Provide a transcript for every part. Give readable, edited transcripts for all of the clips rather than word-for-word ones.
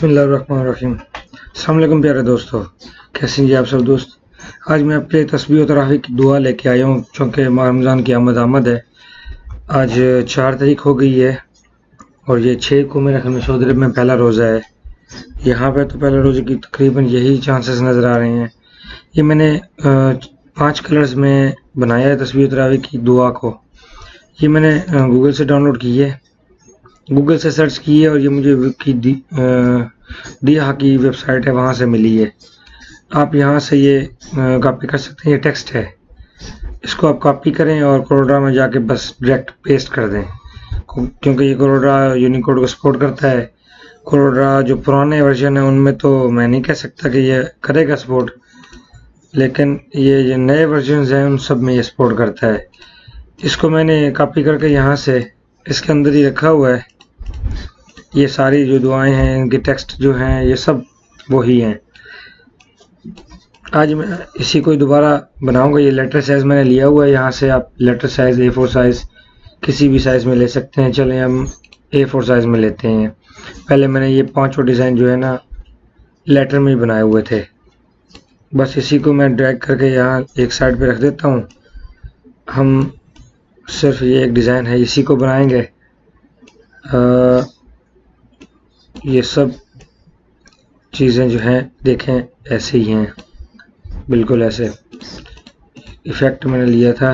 बिस्मिल्लाहिर्रहमानिर्रहीम। अस्सलाम वालेकुम प्यारे दोस्तों, कैसे हैं जी आप सब दोस्त। आज मैं अपने तस्बीह और तरावी की दुआ लेके आया हूँ, चूँकि माह रमज़ान की आमद है। आज 4 तारीख हो गई है और ये 6 को मेरे ख्याल में सऊदी अरब में पहला रोज़ा है। यहाँ पे तो पहले रोज़े की तकरीबन यही चांसेस नज़र आ रहे हैं। ये मैंने 5 कलर्स में बनाया है तस्बीह और तरावी की दुआ को। ये मैंने गूगल से डाउनलोड की है, गूगल से सर्च की है और ये मुझे दिया की वेबसाइट है, वहाँ से मिली है। आप यहाँ से ये कॉपी कर सकते हैं। ये टेक्स्ट है, इसको आप कॉपी करें और कोरोडा में जाके बस डायरेक्ट पेस्ट कर दें, क्योंकि ये कोरोडा यूनिकोड को सपोर्ट करता है। कोरोडा जो पुराने वर्जन है उनमें तो मैं नहीं कह सकता कि ये करेगा सपोर्ट, लेकिन ये जो नए वर्जन हैं उन सब में ये सपोर्ट करता है। इसको मैंने कॉपी करके यहाँ से इसके अंदर ही रखा हुआ है। ये सारी जो दुआएं हैं, इनके टेक्स्ट जो हैं, ये सब वही हैं। आज मैं इसी को दोबारा बनाऊंगा। ये लेटर साइज़ मैंने लिया हुआ है, यहाँ से आप लेटर साइज़ A4 साइज़ किसी भी साइज़ में ले सकते हैं। चलें हम A4 साइज़ में लेते हैं। पहले मैंने ये 5 डिज़ाइन जो है ना लेटर में ही बनाए हुए थे। बस इसी को मैं ड्रैग करके यहाँ एक साइड पे रख देता हूँ। हम सिर्फ ये एक डिज़ाइन है, इसी को बनाएंगे। ये सब चीज़ें जो हैं देखें ऐसे ही हैं, बिल्कुल ऐसे। इफ़ेक्ट मैंने लिया था,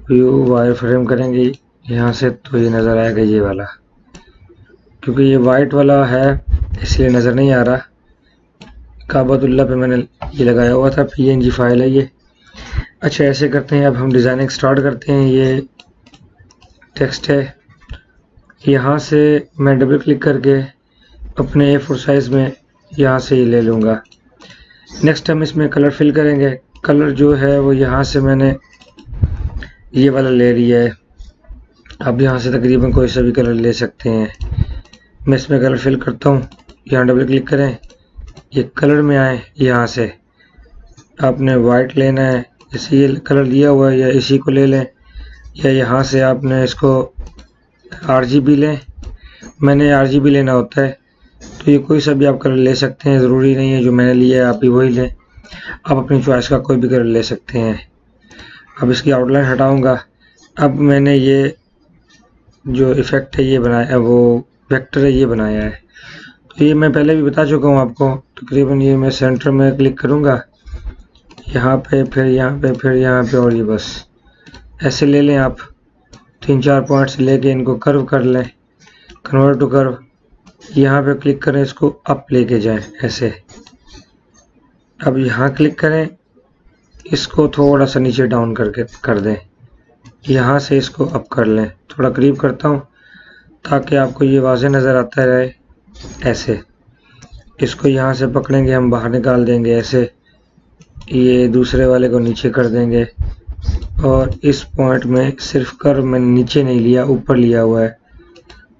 व्यू वायर फ्रेम करेंगे यहाँ से तो ये नज़र आएगा ये वाला, क्योंकि ये वाइट वाला है इसलिए नज़र नहीं आ रहा। काबतुल्लाह पे मैंने ये लगाया हुआ था, PNG फाइल है ये। अच्छा, ऐसे करते हैं, अब हम डिज़ाइनिंग स्टार्ट करते हैं। ये टेक्स्ट है, यहाँ से मैं डबल क्लिक करके अपने A4 साइज़ में यहाँ से ये ले लूँगा। नेक्स्ट हम इसमें कलर फिल करेंगे। कलर जो है वो यहाँ से मैंने ये वाला ले लिया है। अब यहाँ से तकरीबन कोई सा भी कलर ले सकते हैं। मैं इसमें कलर फिल करता हूँ, यहाँ डबल क्लिक करें, ये कलर में आए। यहाँ से आपने वाइट लेना है, जैसे ये कलर लिया हुआ है, या इसी को ले लें, या यहाँ से आपने इसको RGB लें। मैंने RGB लेना होता है, तो ये कोई सा भी आप कलर ले सकते हैं, ज़रूरी नहीं है जो मैंने लिया है आप ही वही लें। आप अपनी चॉइस का कोई भी कलर ले सकते हैं। अब इसकी आउटलाइन हटाऊंगा। अब मैंने ये जो इफ़ेक्ट है ये बनाया है, वो वेक्टर है ये बनाया है, तो ये मैं पहले भी बता चुका हूँ आपको। तकरीबन ये मैं सेंटर में क्लिक करूँगा, यहाँ पे, फिर यहाँ पे, फिर यहाँ पे, और ये बस ऐसे ले लें आप। 3-4 पॉइंट्स लेके इनको कर्व कर लें, कन्वर्ट टू कर्व। यहाँ पे क्लिक करें, इसको अप लेके जाएं ऐसे। अब यहाँ क्लिक करें, इसको थोड़ा सा नीचे डाउन करके कर दें। यहाँ से इसको अप कर लें, थोड़ा करीब करता हूँ ताकि आपको ये वाज़ेह नज़र आता रहे। ऐसे इसको यहाँ से पकड़ेंगे, हम बाहर निकाल देंगे ऐसे। ये दूसरे वाले को नीचे कर देंगे और इस पॉइंट में सिर्फ कर्व मैंने नीचे नहीं लिया, ऊपर लिया हुआ है।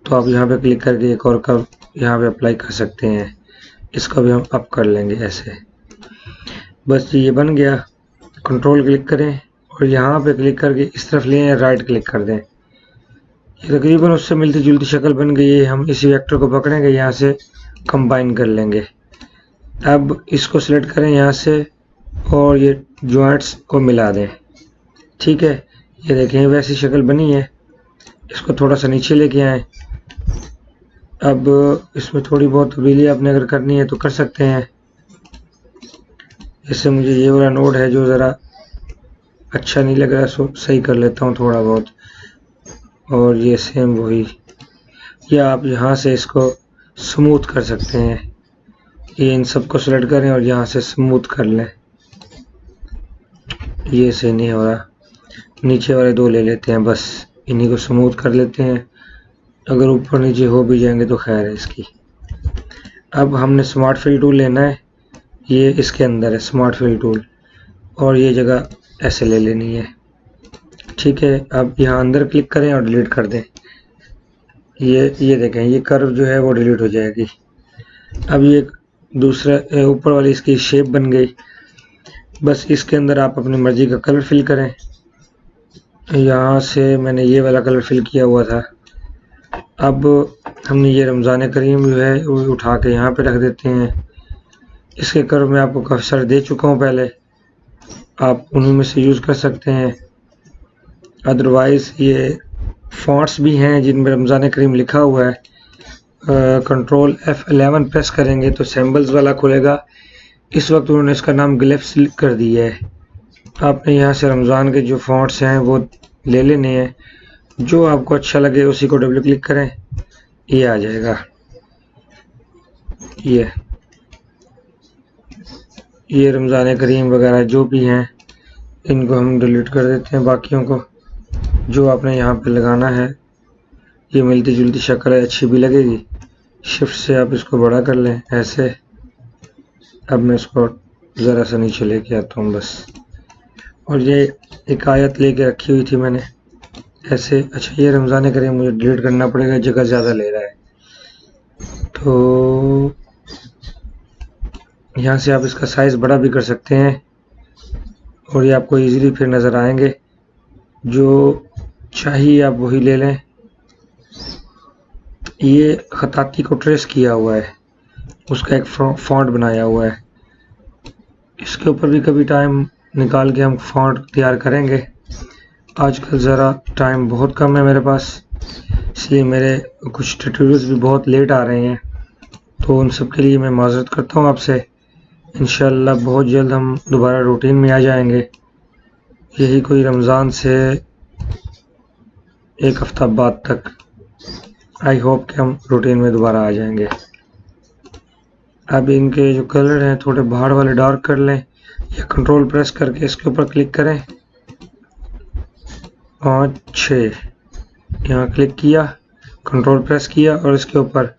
तो आप यहाँ पे क्लिक करके एक और कर्व यहाँ पे अप्लाई कर सकते हैं। इसको भी हम अप कर लेंगे ऐसे। बस ये बन गया। कंट्रोल क्लिक करें और यहाँ पे क्लिक करके इस तरफ लें, राइट क्लिक कर दें। ये तकरीबन उससे मिलती जुलती शक्ल बन गई है। हम इसी वेक्टर को पकड़ेंगे, यहाँ से कंबाइन कर लेंगे। अब इसको सिलेक्ट करें यहाँ से और ये जॉइंट्स को मिला दें। ठीक है, ये देखें वैसी शक्ल बनी है। इसको थोड़ा सा नीचे लेके आएँ। अब इसमें थोड़ी बहुत तब्दीली आपने अगर करनी है तो कर सकते हैं। इससे मुझे ये वाला नोड है जो ज़रा अच्छा नहीं लग रहा, सो सही कर लेता हूँ थोड़ा बहुत। और ये सेम वही, या आप यहाँ से इसको स्मूथ कर सकते हैं। ये इन सबको सेलेक्ट करें और यहाँ से स्मूथ कर लें। ये सही नहीं हो रहा, नीचे वाले 2 ले लेते हैं, बस इन्हीं को स्मूथ कर लेते हैं। अगर ऊपर नीचे हो भी जाएंगे तो खैर है इसकी। अब हमने स्मार्ट फिल टूल लेना है, ये इसके अंदर है स्मार्ट फिल टूल, और ये जगह ऐसे ले लेनी है। ठीक है, अब यहाँ अंदर क्लिक करें और डिलीट कर दें। ये देखें, ये कर्व जो है वो डिलीट हो जाएगी। अब ये दूसरा ऊपर वाली इसकी शेप बन गई। बस इसके अंदर आप अपनी मर्ज़ी का कलर फिल करें। यहाँ से मैंने ये वाला कलर फिल किया हुआ था, अब हमने ये रमज़ान करीम जो है वो उठा के यहाँ पे रख देते हैं। इसके कर्व मैं आपको काफ़ी सारे दे चुका हूँ पहले, आप उन्हीं में से यूज़ कर सकते हैं। अदरवाइज़ ये फ़ॉन्ट्स भी हैं जिनमें रमज़ान करीम लिखा हुआ है। कंट्रोल F11 प्रेस करेंगे तो सिंबल्स वाला खुलेगा। इस वक्त उन्होंने इसका नाम ग्लिफ्स कर दिया है। आपने यहाँ से रमज़ान के जो फ़ॉन्ट्स हैं वो ले लेने हैं, जो आपको अच्छा लगे उसी को डबल क्लिक करें, ये आ जाएगा। ये रमज़ान करीम वगैरह जो भी हैं इनको हम डिलीट कर देते हैं। बाकियों को जो आपने यहाँ पे लगाना है, ये मिलती जुलती शक्ल है, अच्छी भी लगेगी। शिफ्ट से आप इसको बड़ा कर लें ऐसे। अब मैं इसको ज़रा सा नीचे लेके आता हूँ बस। और ये एक आयत लेके रखी हुई थी मैंने ऐसे। अच्छा, ये रमज़ान करीम मुझे डिलीट करना पड़ेगा, जगह ज़्यादा ले रहा है। तो यहाँ से आप इसका साइज़ बड़ा भी कर सकते हैं और ये आपको इजीली फिर नज़र आएंगे। जो चाहिए आप वही ले लें। ये खताती को ट्रेस किया हुआ है, उसका एक फॉन्ट बनाया हुआ है। इसके ऊपर भी कभी टाइम निकाल के हम फॉन्ट तैयार करेंगे। आजकल ज़रा टाइम बहुत कम है मेरे पास, इसलिए मेरे कुछ ट्यूटोरियल्स भी बहुत लेट आ रहे हैं, तो उन सब के लिए मैं माज़रत करता हूँ आपसे। इंशाल्लाह बहुत जल्द हम दोबारा रूटीन में आ जाएंगे। यही कोई रमज़ान से एक हफ़्ता बाद तक आई होप कि हम रूटीन में दोबारा आ जाएंगे। अब इनके जो कलर हैं थोड़े बाहर वाले डार्क कर लें, या कंट्रोल प्रेस करके इसके ऊपर क्लिक करें। 5 6 यहाँ क्लिक किया, कंट्रोल प्रेस किया और इसके ऊपर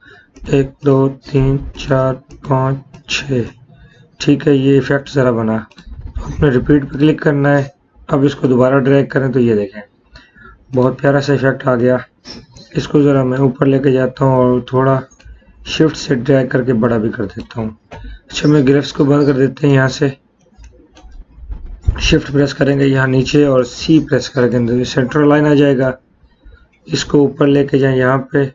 1 2 3 4 5 6। ठीक है, ये इफ़ेक्ट ज़रा बना। आपने रिपीट पे क्लिक करना है। अब इसको दोबारा ड्रैग करें तो ये देखें बहुत प्यारा सा इफ़ेक्ट आ गया। इसको ज़रा मैं ऊपर लेके जाता हूँ और थोड़ा शिफ्ट से ड्रैग करके बड़ा भी कर देता हूँ। अच्छा, मैं ग्राफ्स को बंद कर देते हैं। यहाँ से शिफ्ट प्रेस करेंगे यहाँ नीचे और सी प्रेस करेंगे तो सेंट्रल लाइन आ जाएगा। इसको ऊपर लेके जाएं, यहाँ पे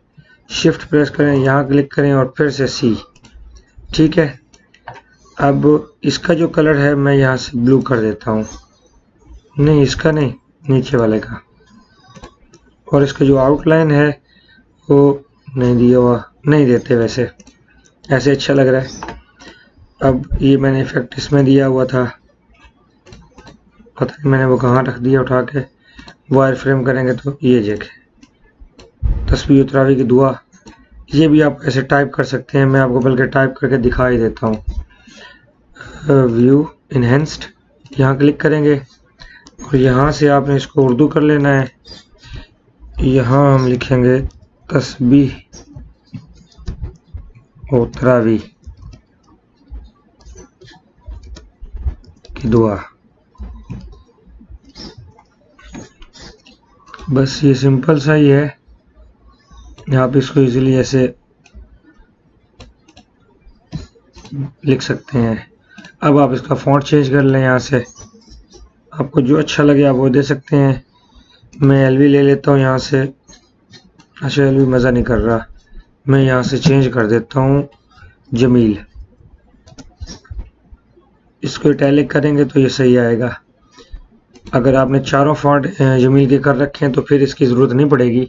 शिफ्ट प्रेस करें, यहाँ क्लिक करें और फिर से सी। ठीक है, अब इसका जो कलर है मैं यहाँ से ब्लू कर देता हूँ। नहीं, इसका नहीं, नीचे वाले का। और इसका जो आउटलाइन है वो नहीं दिया हुआ, नहीं देते वैसे, ऐसे अच्छा लग रहा है। अब ये मैंने इफेक्ट इसमें दिया हुआ था, पता नहीं मैंने वो कहाँ रख दिया उठा के। वायर फ्रेम करेंगे तो ये देखें, तस्बीह तरावी की दुआ। ये भी आप ऐसे टाइप कर सकते हैं, मैं आपको बल्कि टाइप करके दिखा ही देता हूँ। व्यू इनहेंस्ड, यहाँ क्लिक करेंगे और यहाँ से आपने इसको उर्दू कर लेना है। यहाँ हम लिखेंगे तस्बीह व तरावी की दुआ। बस ये सिंपल सा ही है, आप इसको इजीली ऐसे लिख सकते हैं। अब आप इसका फॉन्ट चेंज कर लें, यहाँ से आपको जो अच्छा लगे आप वो दे सकते हैं। मैं एलवी ले लेता हूँ यहाँ से। अच्छा, एलवी मज़ा नहीं कर रहा, मैं यहाँ से चेंज कर देता हूँ जमील। इसको इटैलिक करेंगे तो ये सही आएगा। अगर आपने चारों फॉन्ट जमील के कर रखे हैं तो फिर इसकी ज़रूरत नहीं पड़ेगी।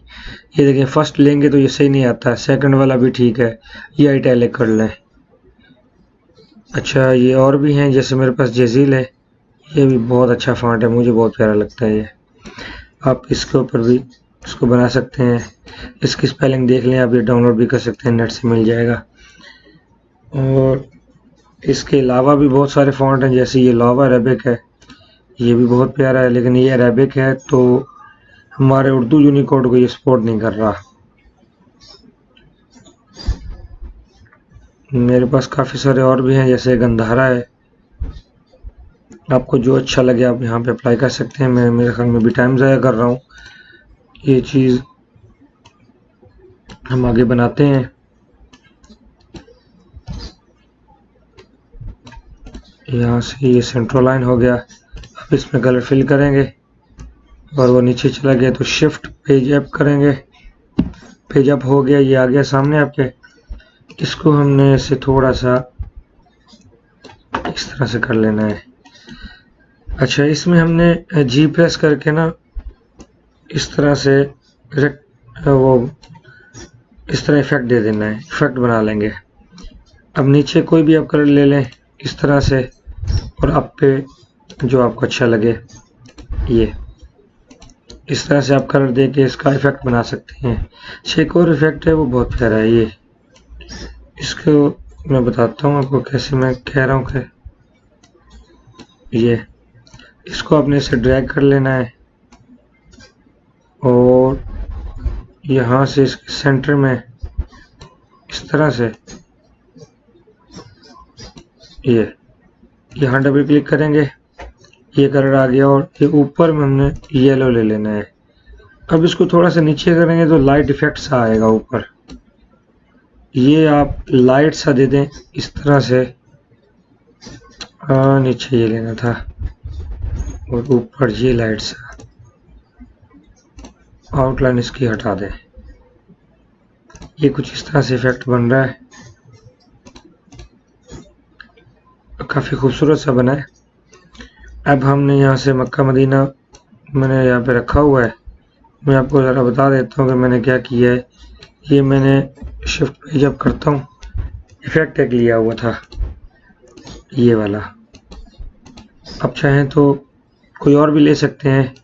ये देखें, फर्स्ट लेंगे तो ये सही नहीं आता, सेकंड वाला भी ठीक है, ये इटैलिक कर लें। अच्छा, ये और भी हैं, जैसे मेरे पास जेजील है, ये भी बहुत अच्छा फॉन्ट है, मुझे बहुत प्यारा लगता है ये। आप इसके ऊपर भी इसको बना सकते हैं। इसकी स्पेलिंग देख लें, आप ये डाउनलोड भी कर सकते हैं, नेट से मिल जाएगा। और इसके अलावा भी बहुत सारे फॉन्ट हैं, जैसे ये लावा अरेबिक है, ये भी बहुत प्यारा है, लेकिन ये अरेबिक है तो हमारे उर्दू यूनिकोड को ये सपोर्ट नहीं कर रहा। मेरे पास काफ़ी सारे और भी हैं, जैसे गंधारा है। आपको जो अच्छा लगे आप यहाँ पे अप्लाई कर सकते हैं। मैं मेरे ख्याल में भी टाइम ज़ाया कर रहा हूँ। ये चीज़ हम आगे बनाते हैं। यहाँ से ये सेंट्रल लाइन हो गया। अब इसमें कलर फिल करेंगे और वो नीचे चला गया तो शिफ्ट पेज अप करेंगे पेज अप हो गया, ये आ गया सामने आपके। इसको हमने इसे थोड़ा सा इस तरह से कर लेना है। अच्छा, इसमें हमने जी प्रेस करके ना इस तरह से वो इस तरह इफेक्ट दे देना है, इफेक्ट बना लेंगे। अब नीचे कोई भी आप कलर ले लें इस तरह से, और आप पे जो आपको अच्छा लगे ये इस तरह से आप कलर दे के इसका इफेक्ट बना सकते हैं। एक और इफेक्ट है वो बहुत प्यारा है, ये इसको मैं बताता हूँ आपको कैसे। मैं कह रहा हूँ कि ये इसको आपने इसे ड्रैग कर लेना है और यहाँ से इसके सेंटर में इस तरह से ये यहाँ डबल क्लिक करेंगे, ये कलर आ गया। और ये ऊपर में हमने येलो ले लेना है। अब इसको थोड़ा सा नीचे करेंगे तो लाइट इफेक्ट सा आएगा ऊपर। ये आप लाइट सा दे दें इस तरह से। नीचे ये लेना था और ऊपर ये लाइट सा आउटलाइन इसकी हटा दें। ये कुछ इस तरह से इफेक्ट बन रहा है, काफ़ी खूबसूरत सा बना है। अब हमने यहाँ से मक्का मदीना मैंने यहाँ पे रखा हुआ है। मैं आपको ज़रा बता देता हूँ कि मैंने क्या किया है। ये मैंने शिफ्ट पे जब करता हूँ इफेक्ट एक लिया हुआ था ये वाला। अब चाहें तो कोई और भी ले सकते हैं,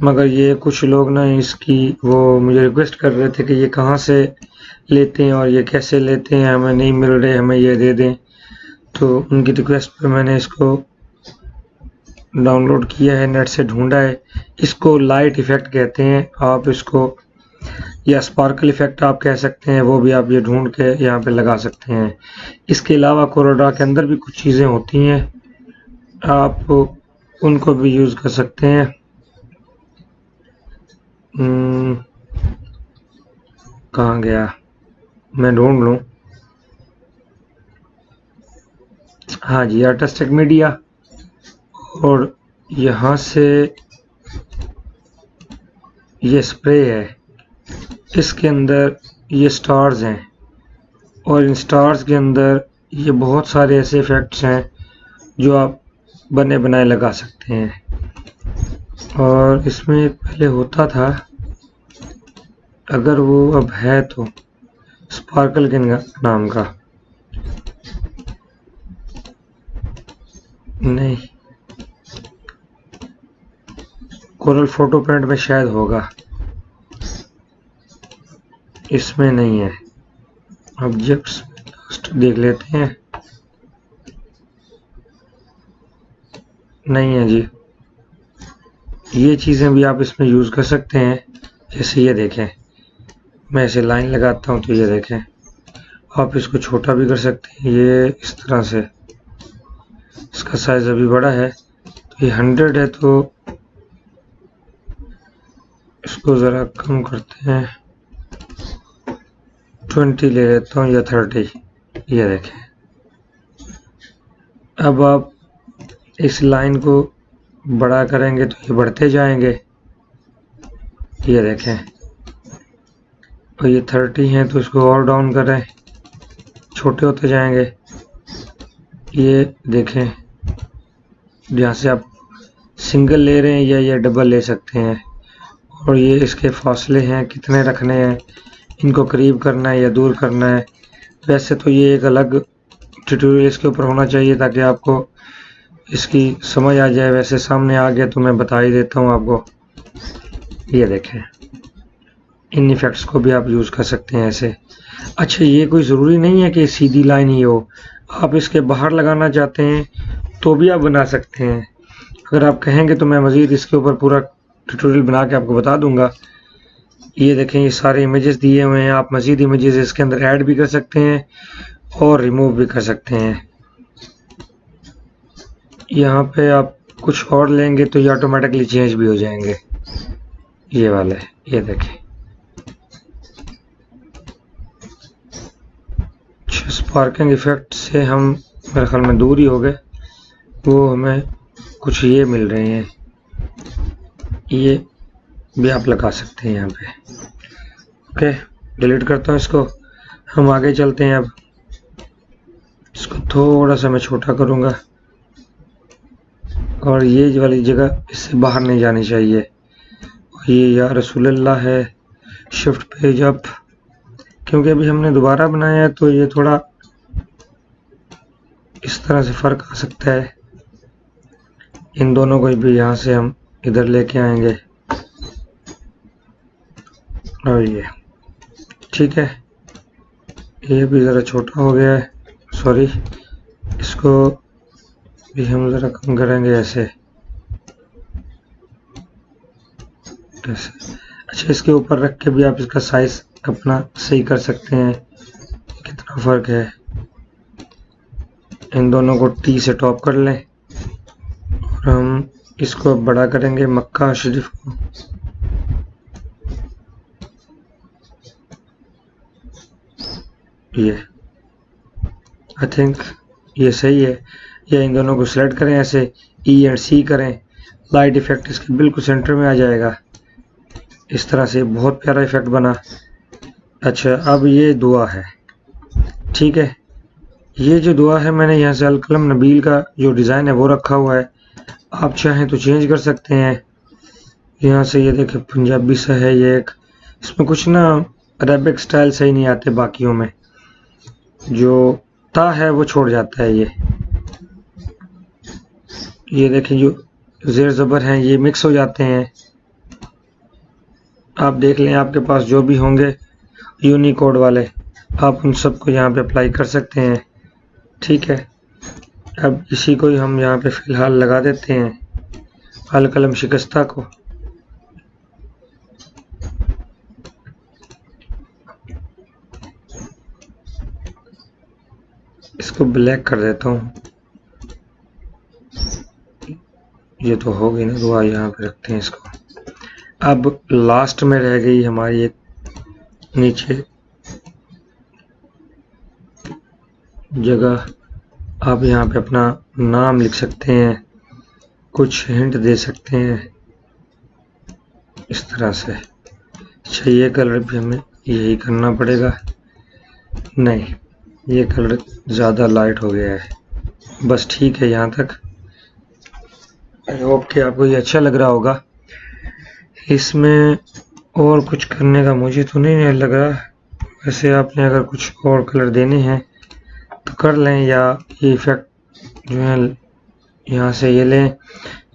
मगर ये कुछ लोग ना इसकी वो मुझे रिक्वेस्ट कर रहे थे कि ये कहाँ से लेते हैं और ये कैसे लेते हैं, हमें नहीं मिल रहे, हमें ये दे दें। तो उनकी रिक्वेस्ट पे मैंने इसको डाउनलोड किया है, नेट से ढूंढा है। इसको लाइट इफेक्ट कहते हैं आप इसको, या स्पार्कल इफेक्ट आप कह सकते हैं। वो भी आप ये ढूंढ के यहाँ पे लगा सकते हैं। इसके अलावा कोरोडा के अंदर भी कुछ चीज़ें होती हैं, आप उनको भी यूज़ कर सकते हैं। कहाँ गया, मैं ढूंढ लूँ। हाँ जी, आर्टिस्टिक मीडिया। और यहाँ से ये स्प्रे है, इसके अंदर ये स्टार्स हैं और इन स्टार्स के अंदर ये बहुत सारे ऐसे इफेक्ट्स हैं जो आप बने बनाए लगा सकते हैं। और इसमें पहले होता था, अगर वो अब है तो स्पार्कल के नाम का नहीं, कोरल फोटो प्रिंट में शायद होगा, इसमें नहीं है। ऑब्जेक्ट्स देख लेते हैं, नहीं है जी। ये चीज़ें भी आप इसमें यूज़ कर सकते हैं। जैसे ये देखें, मैं ऐसे लाइन लगाता हूँ तो ये देखें, आप इसको छोटा भी कर सकते हैं। ये इस तरह से, इसका साइज़ अभी बड़ा है तो ये 100 है, तो इसको ज़रा कम करते हैं, 20 ले लेता हूँ या 30। ये देखें, अब आप इस लाइन को बड़ा करेंगे तो ये बढ़ते जाएंगे। ये देखें, और ये 30 हैं तो इसको और डाउन करें, छोटे होते जाएंगे। ये देखें, जहाँ से आप सिंगल ले रहे हैं या ये डबल ले सकते हैं। और ये इसके फासले हैं कितने रखने हैं, इनको करीब करना है या दूर करना है। वैसे तो ये एक अलग ट्यूटोरियल इसके ऊपर होना चाहिए ताकि आपको इसकी समझ आ जाए। वैसे सामने आ गया तो मैं बता ही देता हूँ आपको। ये देखें, इन इफेक्ट्स को भी आप यूज़ कर सकते हैं ऐसे। अच्छा, ये कोई ज़रूरी नहीं है कि सीधी लाइन ही हो, आप इसके बाहर लगाना चाहते हैं तो भी आप बना सकते हैं। अगर आप कहेंगे तो मैं मज़ीद इसके ऊपर पूरा ट्यूटोरियल बना के आपको बता दूंगा। ये देखें, ये सारे इमेजेस दिए हुए हैं, आप मज़ीद इमेजेस इसके अंदर ऐड भी कर सकते हैं और रिमूव भी कर सकते हैं। यहाँ पे आप कुछ और लेंगे तो ये ऑटोमेटिकली चेंज भी हो जाएंगे। ये वाले, ये देखें, स्पार्किंग इफेक्ट से हम मेरे ख्याल में दूर ही हो गए। वो हमें कुछ ये मिल रहे हैं, ये भी आप लगा सकते हैं यहाँ पे। ओके, डिलीट करता हूँ इसको। हम आगे चलते हैं। अब इसको थोड़ा सा मैं छोटा करूँगा और ये वाली जगह इससे बाहर नहीं जानी चाहिए। ये या रसूलुल्लाह है, शिफ्ट पेज अप, क्योंकि अभी हमने दोबारा बनाया है तो ये थोड़ा इस तरह से फ़र्क आ सकता है। इन दोनों को भी यहाँ से हम इधर लेके आएंगे और ये ठीक है। ये भी ज़रा छोटा हो गया है, सॉरी, इसको भी हम ज़रा कम करेंगे ऐसे। अच्छा, इसके ऊपर रख के भी आप इसका साइज अपना सही कर सकते हैं। कितना फ़र्क है। इन दोनों को टी से टॉप कर लें और हम इसको बड़ा करेंगे मक्का शरीफ को। ये आई थिंक ये सही है। या इन दोनों को सिलेक्ट करें, ऐसे ई एंड सी करें, लाइट इफेक्ट इसके बिल्कुल सेंटर में आ जाएगा। इस तरह से बहुत प्यारा इफेक्ट बना। अच्छा, अब ये दुआ है, ठीक है। ये जो दुआ है मैंने यहाँ से अलकलम नबील का जो डिज़ाइन है वो रखा हुआ है। आप चाहें तो चेंज कर सकते हैं। यहाँ से ये देखें पंजाबी सा है ये एक, इसमें कुछ ना अरेबिक स्टाइल सही नहीं आते, बाकियों में जो ता है वो छोड़ जाता है। ये देखें जो ज़ेर ज़बर हैं ये मिक्स हो जाते हैं। आप देख लें, आपके पास जो भी होंगे यूनिकोड वाले, आप उन सबको यहाँ पे अप्लाई कर सकते हैं, ठीक है। अब इसी को ही हम यहाँ पे फ़िलहाल लगा देते हैं, अलकलम शिकस्ता को। इसको ब्लैक कर देता हूँ। ये तो हो गई ना दुआ, यहाँ पे रखते हैं इसको। अब लास्ट में रह गई हमारी एक नीचे जगह। आप यहाँ पे अपना नाम लिख सकते हैं, कुछ हिंट दे सकते हैं इस तरह से। अच्छा, ये कलर भी हमें यही करना पड़ेगा। नहीं, ये कलर ज़्यादा लाइट हो गया है, बस ठीक है यहाँ तक। आई होप कि आपको ये अच्छा लग रहा होगा। इसमें और कुछ करने का मुझे तो नहीं लग रहा। वैसे आपने अगर कुछ और कलर देने हैं तो कर लें, या ये इफेक्ट जो है यहाँ से ये लें,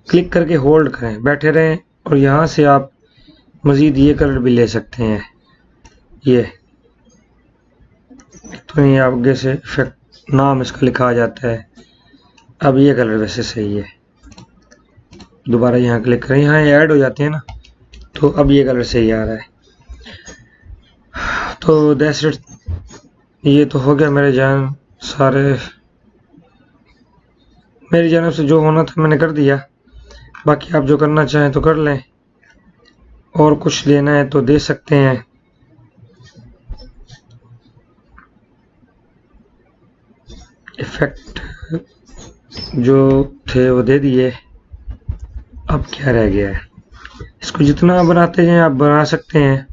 क्लिक करके होल्ड करें, बैठे रहें और यहाँ से आप मज़ीद ये कलर भी ले सकते हैं। ये तो ये आगे से इफेक्ट नाम इसका लिखा आ जाता है। अब ये कलर वैसे सही है, दोबारा यहाँ क्लिक करें, यहाँ ऐड हो जाते हैं ना, तो अब ये कलर सही आ रहा है। तो दैट्स इट, ये तो हो गया मेरे जान। मेरी जानब से जो होना था मैंने कर दिया। बाकी आप जो करना चाहें तो कर लें, और कुछ देना है तो दे सकते हैं। इफेक्ट जो थे वो दे दिए, अब क्या रह गया है। इसको जितना बनाते हैं आप बना सकते हैं।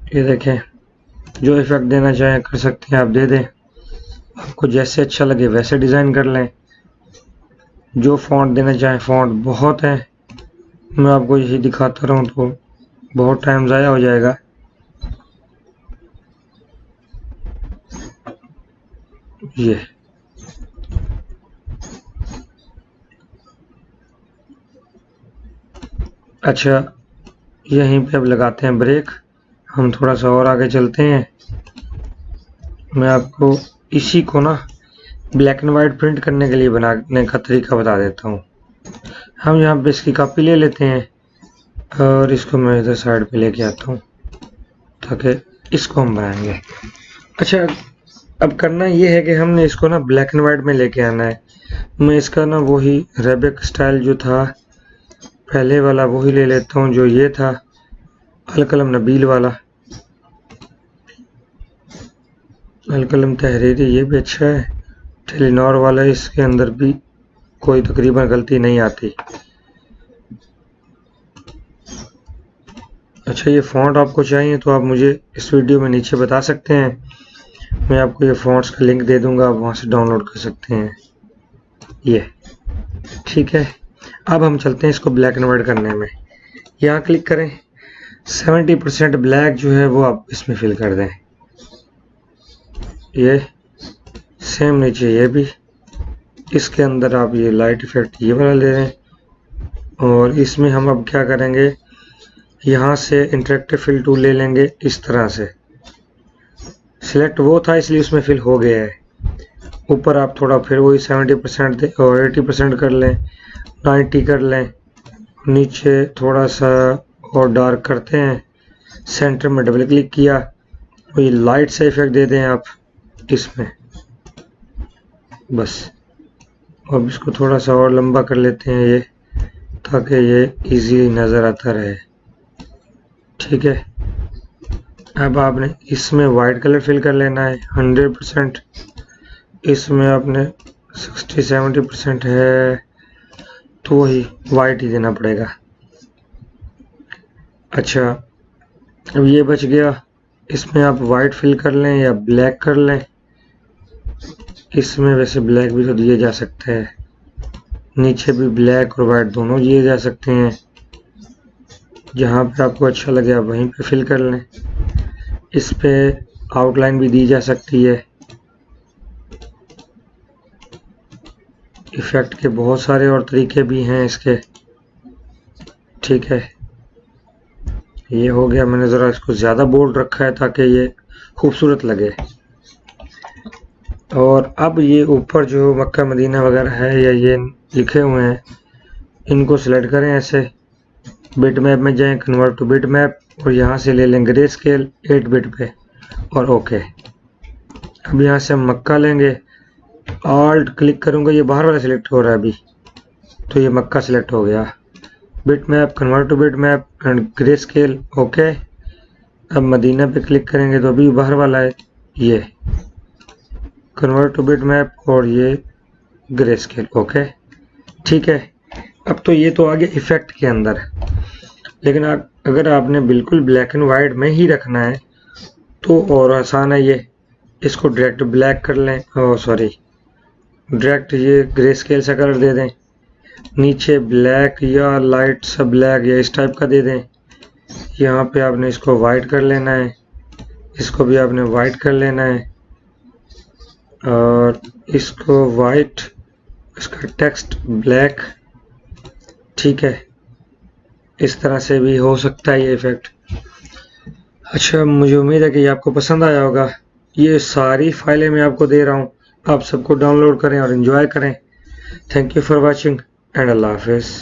ये देखें, जो इफेक्ट देना चाहें कर सकते हैं, आप दे दें। आपको जैसे अच्छा लगे वैसे डिज़ाइन कर लें। जो फ़ॉन्ट देना चाहें, फ़ॉन्ट बहुत है, मैं आपको यही दिखाता रहूं तो बहुत टाइम ज़ाया हो जाएगा। ये अच्छा, यहीं पे अब लगाते हैं ब्रेक। हम थोड़ा सा और आगे चलते हैं। मैं आपको इसी को ना ब्लैक एंड वाइट प्रिंट करने के लिए बनाने का तरीका बता देता हूँ। हम यहाँ पे इसकी कॉपी ले लेते हैं और इसको मैं इधर साइड पे लेके आता हूँ ताकि इसको हम बनाएंगे। अच्छा, अब करना ये है कि हमने इसको ना ब्लैक एंड वाइट में लेके आना है। मैं इसका ना वही अरेबिक स्टाइल जो था पहले वाला वही ले लेता हूँ, जो ये था अलकलम नबील वाला। अलकलम तहरीरी ये भी अच्छा है, टेलीनॉर वाला, इसके अंदर भी कोई तकरीबन गलती नहीं आती। अच्छा, ये फ़ॉन्ट आपको चाहिए तो आप मुझे इस वीडियो में नीचे बता सकते हैं, मैं आपको ये फ़ॉन्ट्स का लिंक दे दूंगा, आप वहाँ से डाउनलोड कर सकते हैं। ये ठीक है। अब हम चलते हैं इसको ब्लैक एंड वाइट करने में। यहाँ क्लिक करें, 70% ब्लैक जो है वो आप इसमें फिल कर दें। ये सेम नीचे ये भी, इसके अंदर आप ये लाइट इफेक्ट ये वाला ले लें। और इसमें हम अब क्या करेंगे, यहाँ से इंटरेक्टिव फिल टूल ले लेंगे, इस तरह से सिलेक्ट वो था इसलिए उसमें फिल हो गया है। ऊपर आप थोड़ा फिर वही 70% दे और 80% कर लें, 90 कर लें। नीचे थोड़ा सा और डार्क करते हैं, सेंटर में डबल क्लिक किया, वही लाइट से इफेक्ट दे दें आप इसमें बस। अब इसको थोड़ा सा और लंबा कर लेते हैं ये, ताकि ये इजी नज़र आता रहे। ठीक है। अब आपने इसमें वाइट कलर फिल कर लेना है 100%, इसमें आपने 60-70% है तो वही वाइट ही देना पड़ेगा। अच्छा, अब ये बच गया, इसमें आप वाइट फिल कर लें या ब्लैक कर लें। इसमें वैसे ब्लैक भी तो दिए जा सकते हैं, नीचे भी ब्लैक और वाइट दोनों दिए जा सकते हैं, जहाँ पे आपको अच्छा लगे आप वहीं पे फिल कर लें। इस पे आउटलाइन भी दी जा सकती है। इफेक्ट के बहुत सारे और तरीके भी हैं इसके। ठीक है, ये हो गया। मैंने ज़रा इसको ज़्यादा बोल्ड रखा है ताकि ये खूबसूरत लगे। और अब ये ऊपर जो मक्का मदीना वगैरह है या ये लिखे हुए हैं, इनको सिलेक्ट करें ऐसे, बिट मैप में जाएं, कन्वर्ट टू बिट मैप, और यहाँ से ले लें ग्रे स्केल 8 बिट पे और ओके। अब यहाँ से हम मक्का लेंगे, ऑल्ट क्लिक करूँगा, ये बाहर वाला सिलेक्ट हो रहा है अभी, तो ये मक्का सिलेक्ट हो गया। Bit map, convert two bit map and grey scale okay. अब मदीना पे क्लिक करेंगे तो अभी बाहर वाला है, ये कन्वर्ट टू बिट मैप और ये ग्रे स्केल ओके। ठीक है। अब तो ये तो आ गया इफेक्ट के अंदर, लेकिन अगर आपने बिल्कुल ब्लैक एंड वाइट में ही रखना है तो और आसान है ये, इसको डायरेक्ट ब्लैक कर लें, सॉरी डायरेक्ट ये ग्रे स्केल सा कलर दे दें, नीचे ब्लैक या लाइट सा ब्लैक या इस टाइप का दे दें। यहाँ पे आपने इसको वाइट कर लेना है, इसको भी आपने वाइट कर लेना है, और इसको वाइट, इसका टेक्स्ट ब्लैक। ठीक है, इस तरह से भी हो सकता है ये इफेक्ट। अच्छा, मुझे उम्मीद है कि ये आपको पसंद आया होगा। ये सारी फाइलें मैं आपको दे रहा हूँ, आप सबको डाउनलोड करें और एंजॉय करें। Thank you for watching and अल्लाह हाफिज़।